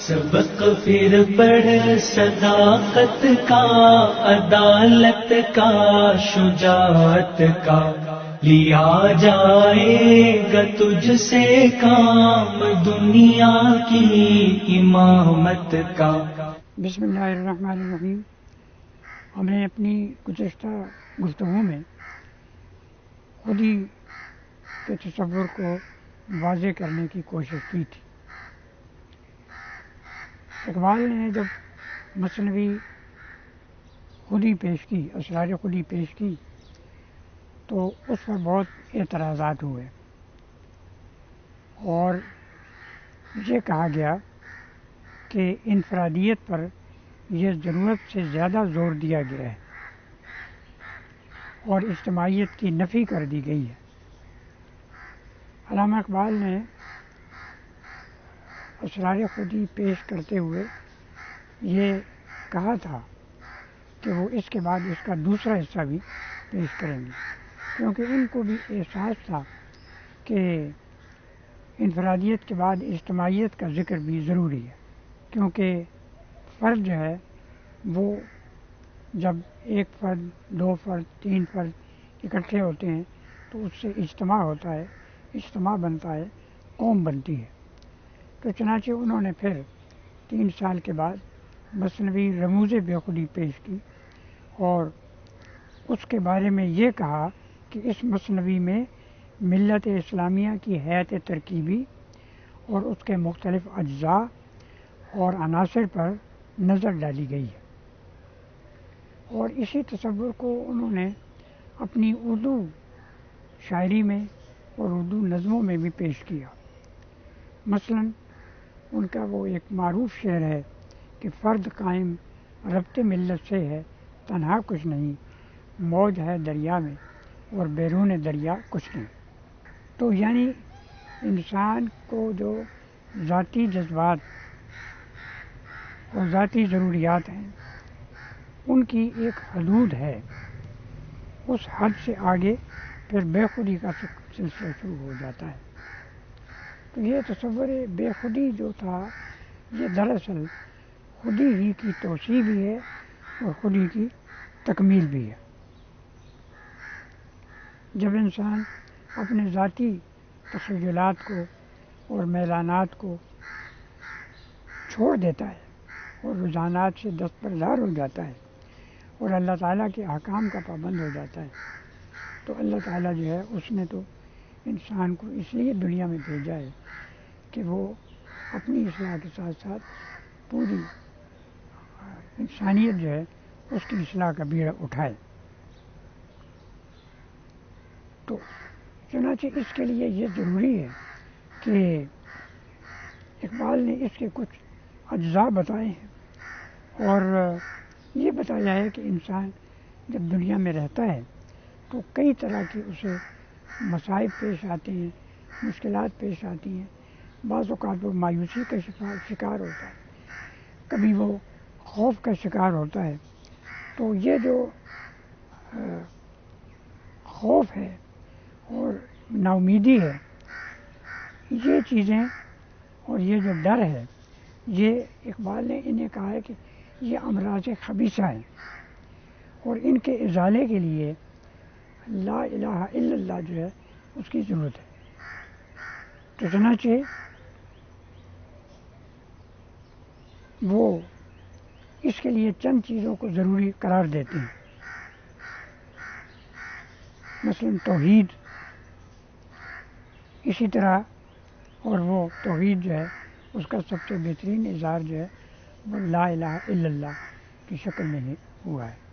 سبق پھر پڑھ صداقت کا، عدالت کا، شجاعت کا، لیا جائے گا تجھ سے کام دنیا کی امامت کا۔ بسم اللہ الرحمن الرحیم۔ ہم نے اپنی گزشتہ گفتگو میں خودی کے تصور کو واضح کرنے کی کوشش کی تھی۔ اقبال نے جب مثنوی خودی پیش کی، اسرار خودی پیش کی، تو اس پر بہت اعتراضات ہوئے اور یہ کہا گیا کہ انفرادیت پر یہ ضرورت سے زیادہ زور دیا گیا ہے اور اجتماعیت کی نفی کر دی گئی ہے۔ علامہ اقبال نے اسرار خودی پیش کرتے ہوئے یہ کہا تھا کہ وہ اس کے بعد اس کا دوسرا حصہ بھی پیش کریں گے، کیونکہ ان کو بھی احساس تھا کہ انفرادیت کے بعد اجتماعیت کا ذکر بھی ضروری ہے، کیونکہ فرد جو ہے وہ جب ایک فرد، دو فرد، تین فرد اکٹھے ہوتے ہیں تو اس سے اجتماع ہوتا ہے، اجتماع بنتا ہے، قوم بنتی ہے۔ تو چنانچہ انہوں نے پھر 3 سال کے بعد مثنوی رموز بے خودی پیش کی اور اس کے بارے میں یہ کہا کہ اس مثنوی میں ملت اسلامیہ کی حیات ترکیبی اور اس کے مختلف اجزاء اور عناصر پر نظر ڈالی گئی ہے، اور اسی تصور کو انہوں نے اپنی اردو شاعری میں اور اردو نظموں میں بھی پیش کیا۔ مثلاً ان کا وہ ایک معروف شعر ہے کہ فرد قائم ربط ملت سے ہے، تنہا کچھ نہیں، موج ہے دریا میں اور بیرون دریا کچھ نہیں۔ تو یعنی انسان کو جو ذاتی جذبات اور ذاتی ضروریات ہیں ان کی ایک حدود ہے، اس حد سے آگے پھر بے خودی کا سلسلہ شروع ہو جاتا ہے۔ تو یہ تصور بے خودی جو تھا یہ دراصل خودی ہی کی توسیع بھی ہے اور خودی کی تکمیل بھی ہے۔ جب انسان اپنے ذاتی تخیلات کو اور میلانات کو چھوڑ دیتا ہے اور رجحانات سے دستبردار ہو جاتا ہے اور اللہ تعالیٰ کے احکام کا پابند ہو جاتا ہے، تو اللہ تعالیٰ جو ہے اس نے تو انسان کو اس لیے دنیا میں بھیجا ہے کہ وہ اپنی اصلاح کے ساتھ ساتھ پوری انسانیت جو ہے اس کی اصلاح کا بیڑا اٹھائے۔ تو چنانچہ اس کے لیے یہ ضروری ہے کہ اقبال نے اس کے کچھ اجزاء بتائے ہیں اور یہ بتایا ہے کہ انسان جب دنیا میں رہتا ہے تو کئی طرح کے اسے مصائب پیش آتے ہیں، مشکلات پیش آتی ہیں، بعض اوقات وہ مایوسی کا شکار ہوتا ہے، کبھی وہ خوف کا شکار ہوتا ہے۔ تو یہ جو خوف ہے اور نا امیدی ہے، یہ چیزیں اور یہ جو ڈر ہے، یہ اقبال نے انہیں کہا ہے کہ یہ امراض خبیثہ ہیں اور ان کے ازالے کے لیے لا الہ الا اللہ جو ہے اس کی ضرورت ہے۔ تو چنانچہ وہ اس کے لیے چند چیزوں کو ضروری قرار دیتے ہیں، مثلاً توحید، اسی طرح اور وہ توحید جو ہے اس کا سب سے بہترین اظہار جو ہے وہ لا الہ الا اللہ کی شکل میں ہی ہوا ہے۔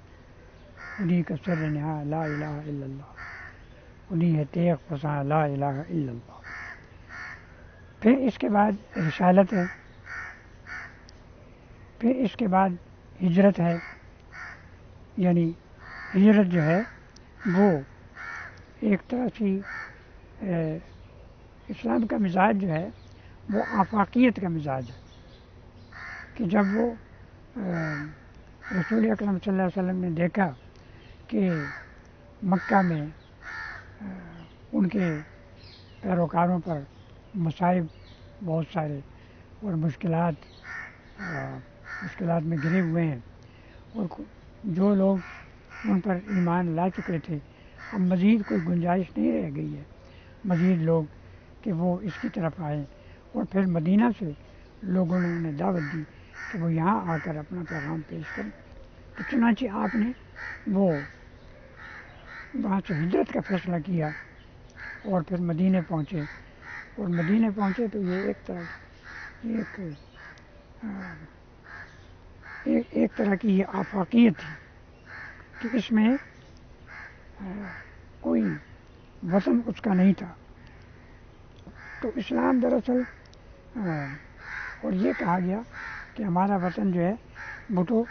انہی کا سر نہا لا الہ الا اللہ، انہی ہے تیغ فساں لا الہ الا اللہ۔ پھر اس کے بعد رسالت ہے، پھر اس کے بعد ہجرت ہے، یعنی ہجرت جو ہے وہ ایک طرح سے اسلام کا مزاج جو ہے وہ آفاقیت کا مزاج ہے کہ جب وہ رسول اکرم صلی اللہ علیہ وسلم نے دیکھا کہ مکہ میں ان کے پیروکاروں پر مصائب بہت سارے اور مشکلات مشکلات میں گرے ہوئے ہیں، اور جو لوگ ان پر ایمان لا چکے تھے، اب مزید کوئی گنجائش نہیں رہ گئی ہے مزید لوگ کہ وہ اس کی طرف آئیں، اور پھر مدینہ سے لوگوں نے انہیں دعوت دی کہ وہ یہاں آ کر اپنا پیغام پیش کریں۔ تو چنانچہ آپ نے وہ وہاں سے ہجرت کا فیصلہ کیا اور پھر مدینے پہنچے، اور مدینے پہنچے تو یہ ایک طرح کی یہ آفاقیت تھی کہ اس میں کوئی وطن اس کا نہیں تھا۔ تو اسلام دراصل اور یہ کہا گیا کہ ہمارا وطن جو ہے وہ تو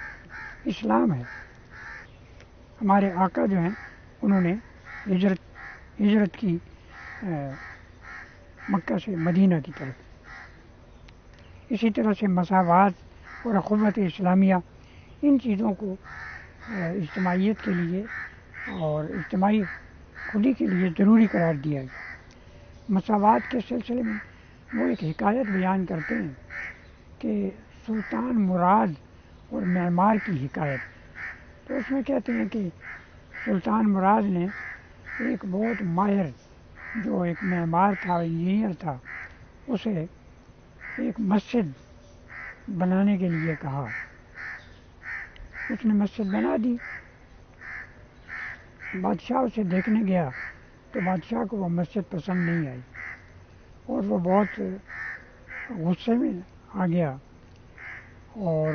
اسلام ہے۔ ہمارے آقا جو ہیں انہوں نے ہجرت کی مکہ سے مدینہ کی طرف۔ اسی طرح سے مساوات اور اخوت اسلامیہ، ان چیزوں کو اجتماعیت کے لیے اور اجتماعی خودی کے لیے ضروری قرار دیا گیا۔ مساوات کے سلسلے میں وہ ایک حکایت بیان کرتے ہیں کہ سلطان مراد اور معمار کی حکایت۔ تو اس میں کہتے ہیں کہ سلطان مراد نے ایک بہت ماہر جو ایک معمار تھا، انجینئر تھا، اسے ایک مسجد بنانے کے لیے کہا۔ اس نے مسجد بنا دی۔ بادشاہ اسے دیکھنے گیا تو بادشاہ کو وہ مسجد پسند نہیں آئی، اور وہ بہت غصے میں آ گیا اور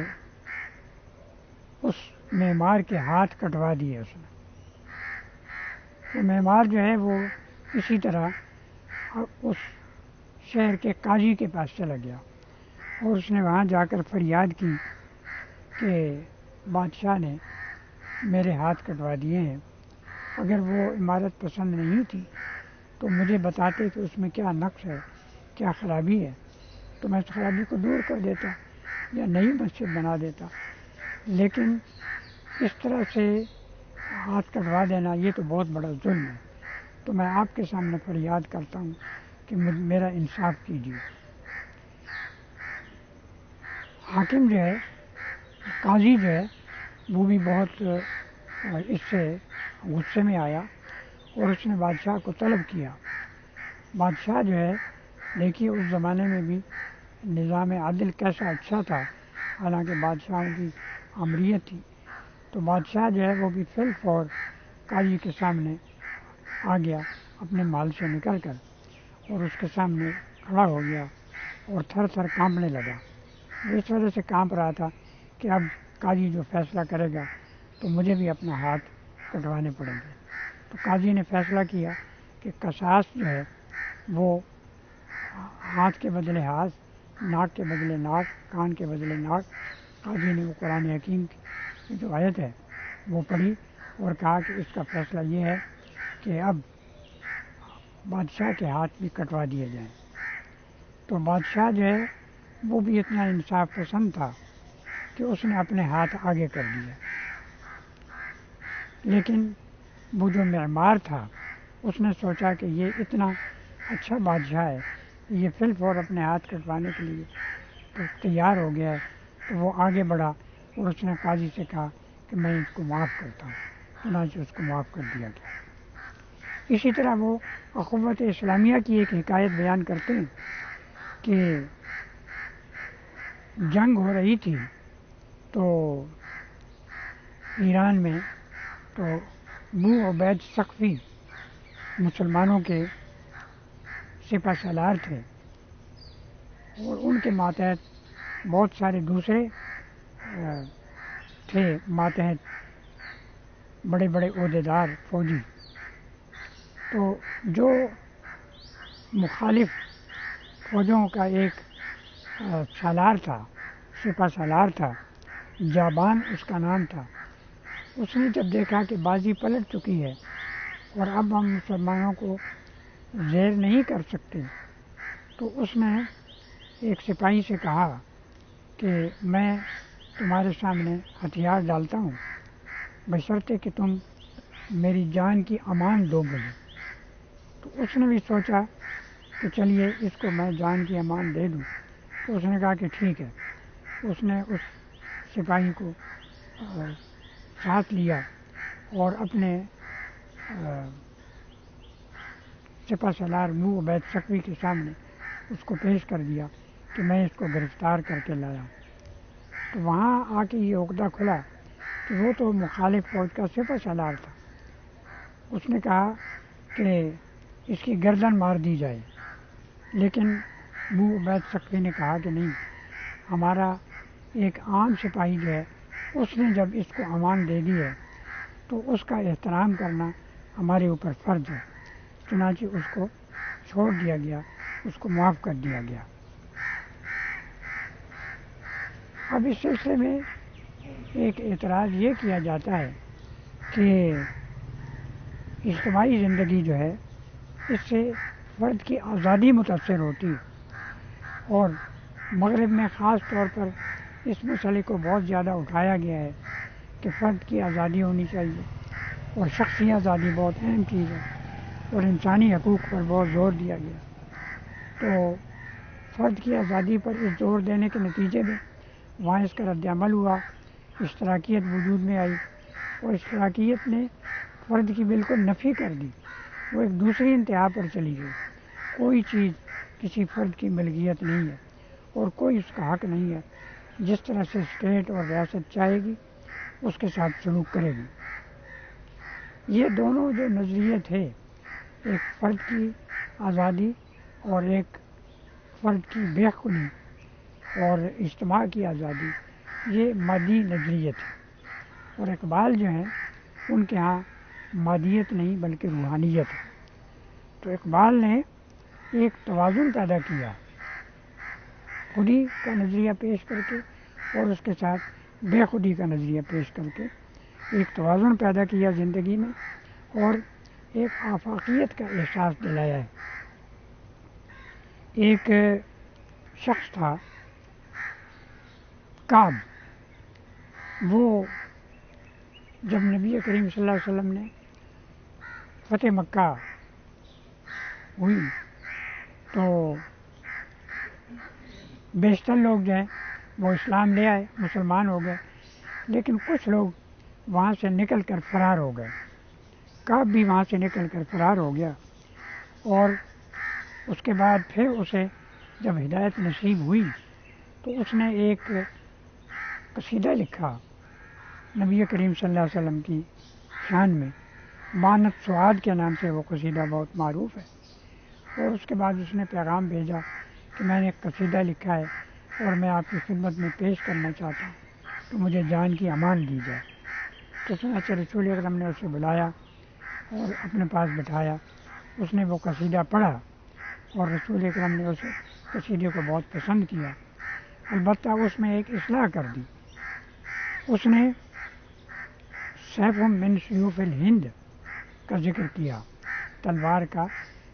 اس معمار کے ہاتھ کٹوا دیے اس نے۔ وہ معمار جو ہے وہ اسی طرح اس شہر کے قاضی کے پاس چلا گیا، اور اس نے وہاں جا کر فریاد کی کہ بادشاہ نے میرے ہاتھ کٹوا دیے ہیں، اگر وہ عمارت پسند نہیں تھی تو مجھے بتاتے کہ اس میں کیا نقص ہے، کیا خرابی ہے، تو میں اس خرابی کو دور کر دیتا یا نئی مسجد بنا دیتا، لیکن اس طرح سے ہاتھ کٹوا دینا یہ تو بہت بڑا ظلم ہے۔ تو میں آپ کے سامنے فریاد کرتا ہوں کہ میرا انصاف کیجیے۔ حاکم جو ہے، قاضی جو ہے، وہ بھی بہت اس سے غصے میں آیا اور اس نے بادشاہ کو طلب کیا۔ بادشاہ جو ہے، دیکھیے اس زمانے میں بھی نظام عدل کیسا اچھا تھا، حالانکہ بادشاہوں کی آمریت تھی۔ تو بادشاہ جو ہے وہ بھی فی الفور قاضی کے سامنے آ گیا اپنے محل سے نکل کر، اور اس کے سامنے کھڑا ہو گیا اور تھر تھر کانپنے لگا۔ وہ اس وجہ سے کانپ رہا تھا کہ اب قاضی جو فیصلہ کرے گا تو مجھے بھی اپنا ہاتھ کٹوانے پڑیں گے۔ تو قاضی نے فیصلہ کیا کہ قصاص جو ہے وہ ہاتھ کے بدلے ہاتھ، ناک کے بدلے ناک، کان کے بدلے ناک۔ قاضی نے وہ قرآن حکیم کی جو آیت ہے وہ پڑھی اور کہا کہ اس کا فیصلہ یہ ہے کہ اب بادشاہ کے ہاتھ بھی کٹوا دیے جائیں۔ تو بادشاہ جو ہے وہ بھی اتنا انصاف پسند تھا کہ اس نے اپنے ہاتھ آگے کر دیا، لیکن وہ جو معمار تھا اس نے سوچا کہ یہ اتنا اچھا بادشاہ ہے، یہ فی الفور اپنے ہاتھ کٹوانے کے لیے تو تیار ہو گیا ہے، تو وہ آگے بڑھا اور اس نے قاضی سے کہا کہ میں اس کو معاف کرتا ہوں، چنانچہ اس کو معاف کر دیا گیا۔ اسی طرح وہ اخوت اسلامیہ کی ایک حکایت بیان کرتے ہیں کہ جنگ ہو رہی تھی تو ایران میں، تو ابو عبید ثقفی مسلمانوں کے سپہ سالار تھے، اور ان کے ماتحت بہت سارے دوسرے تھے ماتحت بڑے بڑے عہدیدار فوجی۔ تو جو مخالف فوجوں کا ایک سالار تھا، سپہ سالار تھا، جابان اس کا نام تھا، اس نے جب دیکھا کہ بازی پلٹ چکی ہے اور اب ہم مسلمانوں کو زیر نہیں کر سکتے، تو اس نے ایک سپاہی سے کہا کہ میں تمہارے سامنے ہتھیار ڈالتا ہوں بشرطے کہ تم میری جان کی امان دو مجھے۔ تو اس نے بھی سوچا کہ چلیے اس کو میں جان کی امان دے دوں، تو اس نے کہا کہ ٹھیک ہے۔ اس نے اس سپاہی کو ساتھ لیا اور اپنے سپہ سالار ابو عبید ثقفی کے سامنے اس کو پیش کر دیا کہ میں اس کو گرفتار کر کے لایا. تو وہاں آ کے یہ عقدہ کھلا کہ وہ تو مخالف فوج کا سپہ سالار تھا. اس نے کہا کہ اس کی گردن مار دی جائے، لیکن ابو عبید ثقفی نے کہا کہ نہیں، ہمارا ایک عام سپاہی جو ہے اس نے جب اس کو امان دے دی ہے تو اس کا احترام کرنا ہمارے اوپر فرض ہے. چنانچہ اس کو چھوڑ دیا گیا، اس کو معاف کر دیا گیا. اب اس سلسلے میں ایک اعتراض یہ کیا جاتا ہے کہ اجتماعی زندگی جو ہے اس سے فرد کی آزادی متاثر ہوتی ہے، اور مغرب میں خاص طور پر اس مسئلے کو بہت زیادہ اٹھایا گیا ہے کہ فرد کی آزادی ہونی چاہیے، اور شخصی آزادی بہت اہم چیز ہے، اور انسانی حقوق پر بہت زور دیا گیا. تو فرد کی آزادی پر اس زور دینے کے نتیجے میں وہاں اس کا رد عمل ہوا، اشتراکیت وجود میں آئی، اور اشتراکیت نے فرد کی بالکل نفی کر دی. وہ ایک دوسری انتہا پر چلی گئی. کوئی چیز کسی فرد کی ملکیت نہیں ہے اور کوئی اس کا حق نہیں ہے. جس طرح سے اسٹیٹ اور ریاست چاہے گی اس کے ساتھ سلوک کرے گی. یہ دونوں جو نظریے تھے، ایک فرد کی آزادی اور ایک فرد کی بے خودی اور اجتماع کی آزادی، یہ مادی نظریے تھے. اور اقبال جو ہیں ان کے ہاں مادیت نہیں بلکہ روحانیت ہے. تو اقبال نے ایک توازن پیدا کیا، خودی کا نظریہ پیش کر کے اور اس کے ساتھ بے خودی کا نظریہ پیش کر کے ایک توازن پیدا کیا زندگی میں، اور ایک آفاقیت کا احساس دلایا ہے. ایک شخص تھا کعب، وہ جب نبی کریم صلی اللہ علیہ وسلم نے فتح مکہ ہوئی تو بیشتر لوگ جو ہیں وہ اسلام لے آئے، مسلمان ہو گئے، لیکن کچھ لوگ وہاں سے نکل کر فرار ہو گئے. کعب بھی وہاں سے نکل کر فرار ہو گیا، اور اس کے بعد پھر اسے جب ہدایت نصیب ہوئی تو اس نے ایک قصیدہ لکھا نبی کریم صلی اللہ علیہ وسلم کی شان میں. مانت سعاد کے نام سے وہ قصیدہ بہت معروف ہے. اور اس کے بعد اس نے پیغام بھیجا کہ میں نے ایک قصیدہ لکھا ہے اور میں آپ کی خدمت میں پیش کرنا چاہتا ہوں تو مجھے جان کی امان دی جائے. تو چنانچہ رسول اکرم نے اسے بلایا اور اپنے پاس بٹھایا. اس نے وہ قصیدہ پڑھا اور رسول اکرم نے اس قصیدے کو بہت پسند کیا. البتہ اس میں ایک اصلاح کر دی. اس نے سیف من سیوف الہند کا ذکر کیا، تلوار کا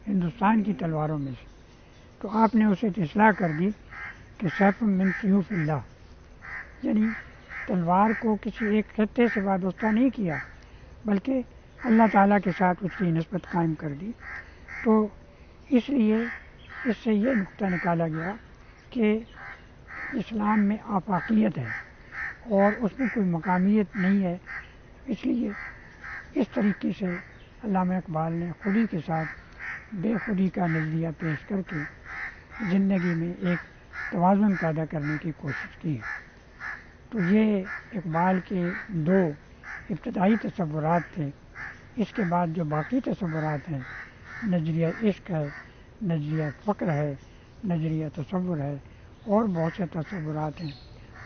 ہندوستان کی تلواروں میں سے. تو آپ نے اسے اصلاح کر دی کہ سیف من سیوف اللہ، یعنی تلوار کو کسی ایک خطے سے وابستہ نہیں کیا بلکہ اللہ تعالیٰ کے ساتھ اس کی نسبت قائم کر دی. تو اس لیے اس سے یہ نقطہ نکالا گیا کہ اسلام میں آفاقیت ہے اور اس میں کوئی مقامیت نہیں ہے. اس لیے اس طریقے سے علامہ اقبال نے خودی کے ساتھ بے خودی کا نظریہ پیش کر کے زندگی میں ایک توازن پیدا کرنے کی کوشش کی. تو یہ اقبال کے دو ابتدائی تصورات تھے. اس کے بعد جو باقی تصورات ہیں، نظریہ عشق ہے، نظریہ فقر ہے، نظریہ تصور ہے، اور بہت سے تصورات ہیں،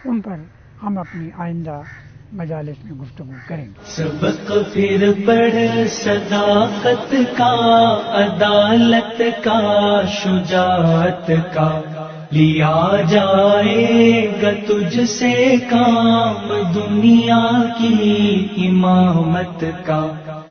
ان پر ہم اپنی آئندہ مجالس میں گفتگو کریں گے. سبق پھر پڑھ صداقت کا، عدالت کا، شجاعت کا، لیا جائے گا تجھ سے کام دنیا کی امامت کا.